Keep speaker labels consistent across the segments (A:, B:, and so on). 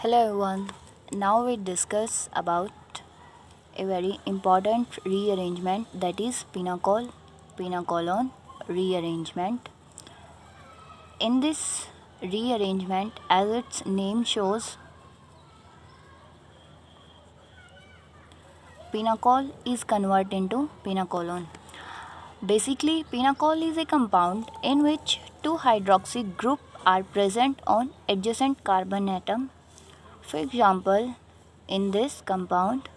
A: Hello everyone. Now we discuss about a very important rearrangement, that is pinacolon rearrangement. In this rearrangement, as its name shows, pinacol is converted into pinacolon. Basically, pinacol is a compound in which two hydroxy group are present on adjacent carbon atom. For example, in this compound,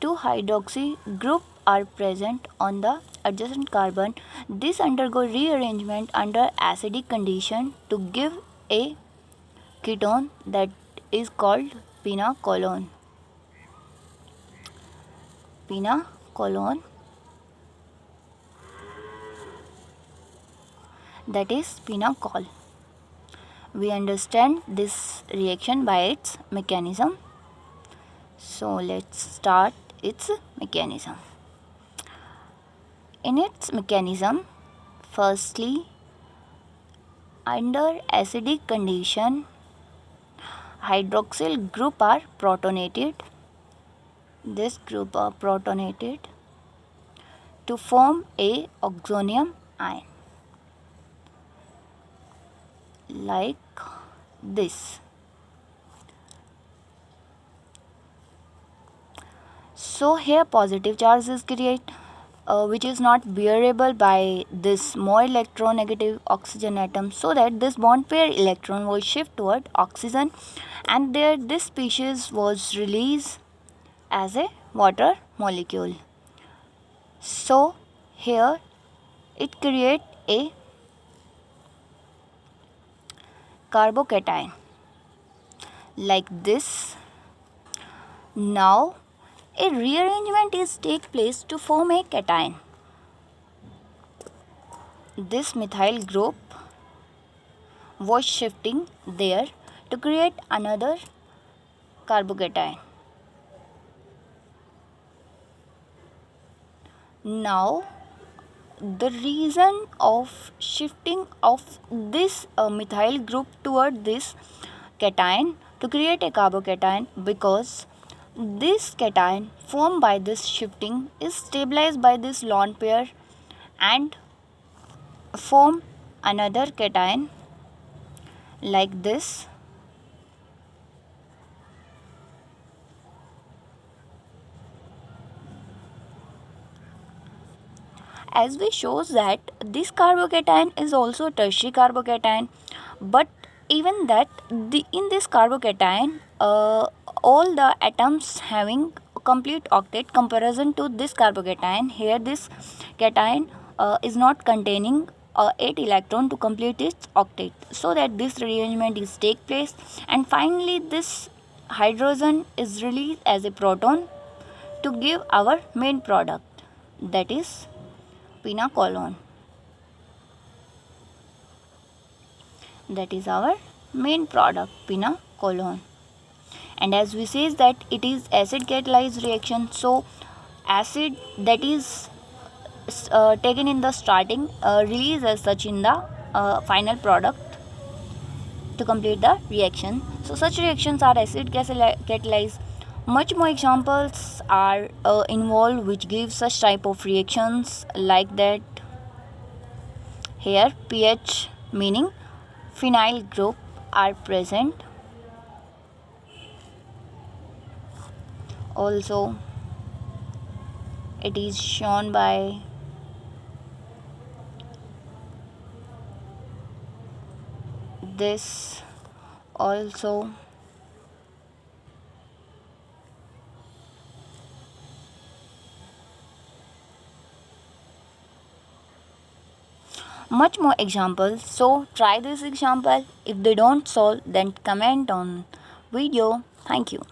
A: two hydroxy group are present on the adjacent carbon. This undergo rearrangement under acidic condition to give a ketone that is called pinacolon. Pinacolon, that is pinacol. We understand this reaction by its mechanism. So let's start its mechanism. In its mechanism, firstly, under acidic condition, hydroxyl group are protonated. This group are protonated to form a oxonium ion like this. So here positive charge is created, which is not bearable by this more electronegative oxygen atom, so that this bond pair electron will shift toward oxygen, and there this species was released as a water molecule. So here it create a carbocation like this. Now a rearrangement is take place to form a cation. This methyl group was shifting there to create another carbocation. Now the reason of shifting of this methyl group toward this cation to create a carbocation, because this cation formed by this shifting is stabilized by this lone pair and form another cation like this. As we shows that this carbocation is also tertiary carbocation, but even that in this carbocation, all the atoms having complete octet comparison to this carbocation. Here this cation is not containing 8 electron to complete its octet, so that this rearrangement is take place, and finally this hydrogen is released as a proton to give our main product, that is pinacolon. That is our main product, pinacolon. And as we says that it is acid catalyzed reaction, so acid that is taken in the starting release as such in the final product to complete the reaction. So such reactions are acid catalyzed. Much more examples are involved which give such type of reactions like that. Here pH meaning phenyl group are present. Also it is shown by this also. Much more examples, so try this example. If they don't solve, then comment on video. Thank you.